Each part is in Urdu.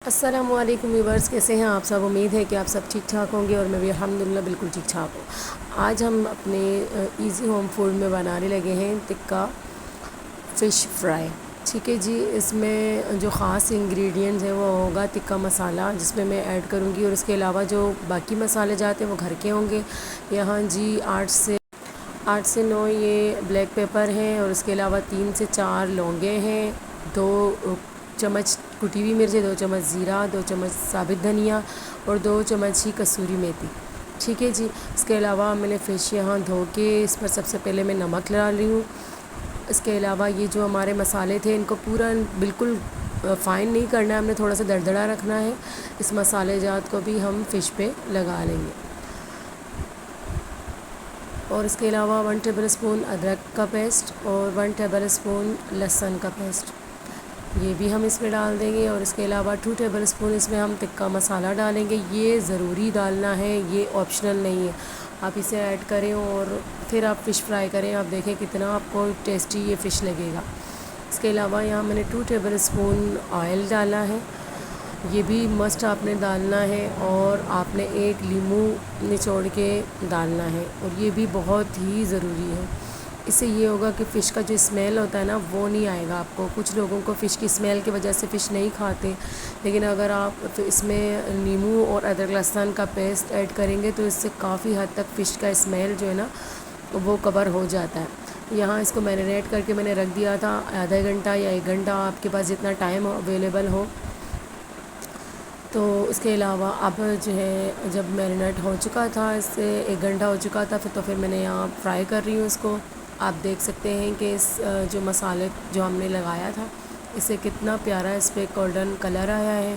السلام علیکم ویورز، کیسے ہیں آپ سب؟ امید ہے کہ آپ سب ٹھیک ٹھاک ہوں گے اور میں بھی الحمدللہ بالکل ٹھیک ٹھاک ہوں۔ آج ہم اپنے ایزی ہوم فوڈ میں بنانے لگے ہیں ٹکا فش فرائی۔ ٹھیک ہے جی، اس میں جو خاص انگریڈینٹس ہیں وہ ہوگا ٹکا مسالہ، جس میں میں ایڈ کروں گی، اور اس کے علاوہ جو باقی مسالے جاتے ہیں وہ گھر کے ہوں گے۔ یہاں جی 8 سے 9 یہ بلیک پیپر ہیں، اور اس کے علاوہ 3 سے 4 لونگیں ہیں، 2 چمچ کٹی ہوئی مرچیں، 2 چمچ زیرہ، 2 چمچ ثابت دھنیا اور 2 چمچ ہی کسوری میتھی۔ ٹھیک ہے جی، اس کے علاوہ میں نے فش یہاں دھو کے اس پر سب سے پہلے میں نمک ڈال رہی ہوں۔ اس کے علاوہ یہ جو ہمارے مسالے تھے ان کو پورا بالکل فائن نہیں کرنا ہے، ہم نے تھوڑا سا دردڑا رکھنا ہے۔ اس مسالے جات کو بھی ہم فش پہ لگا لیں گے، اور اس کے علاوہ 1 ٹیبل اسپون ادرک کا پیسٹ اور 1 ٹیبل اسپون لہسن کا پیسٹ، یہ بھی ہم اس میں ڈال دیں گے۔ اور اس کے علاوہ 2 ٹیبل اسپون اس میں ہم ٹکا مسالہ ڈالیں گے۔ یہ ضروری ڈالنا ہے، یہ آپشنل نہیں ہے، آپ اسے ایڈ کریں اور پھر آپ فش فرائی کریں، آپ دیکھیں کتنا آپ کو ٹیسٹی یہ فش لگے گا۔ اس کے علاوہ یہاں میں نے 2 ٹیبل اسپون آئل ڈالا ہے، یہ بھی مسٹ آپ نے ڈالنا ہے، اور آپ نے 1 لیمو نچوڑ کے ڈالنا ہے، اور یہ بھی بہت ہی ضروری ہے۔ اس سے یہ ہوگا کہ فش کا جو اسمیل ہوتا ہے نا وہ نہیں آئے گا آپ کو۔ کچھ لوگوں کو فش کی اسمیل کی وجہ سے فش نہیں کھاتے، لیکن اگر آپ اس میں لیمو اور ادرک لہسن کا پیسٹ ایڈ کریں گے تو اس سے کافی حد تک فش کا اسمیل جو ہے نا وہ کور ہو جاتا ہے۔ یہاں اس کو میرینیٹ کر کے میں نے رکھ دیا تھا آدھا گھنٹہ یا 1 گھنٹہ، آپ کے پاس جتنا ٹائم اویلیبل ہو۔ تو اس کے علاوہ اب جو ہے جب میرینیٹ ہو چکا تھا، اس سے 1 گھنٹہ ہو چکا تھا، تو پھر میں نے یہاں فرائی کر رہی ہوں اس کو۔ آپ دیکھ سکتے ہیں کہ اس جو مسالے جو ہم نے لگایا تھا اس سے کتنا پیارا اس پہ گولڈن کلر آیا ہے۔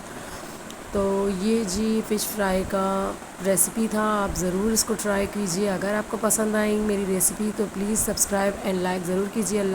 تو یہ جی فش فرائی کا ریسیپی تھا، آپ ضرور اس کو ٹرائی کیجئے۔ اگر آپ کو پسند آئیں میری ریسیپی تو پلیز سبسکرائب اینڈ لائک ضرور کیجئے۔ اللہ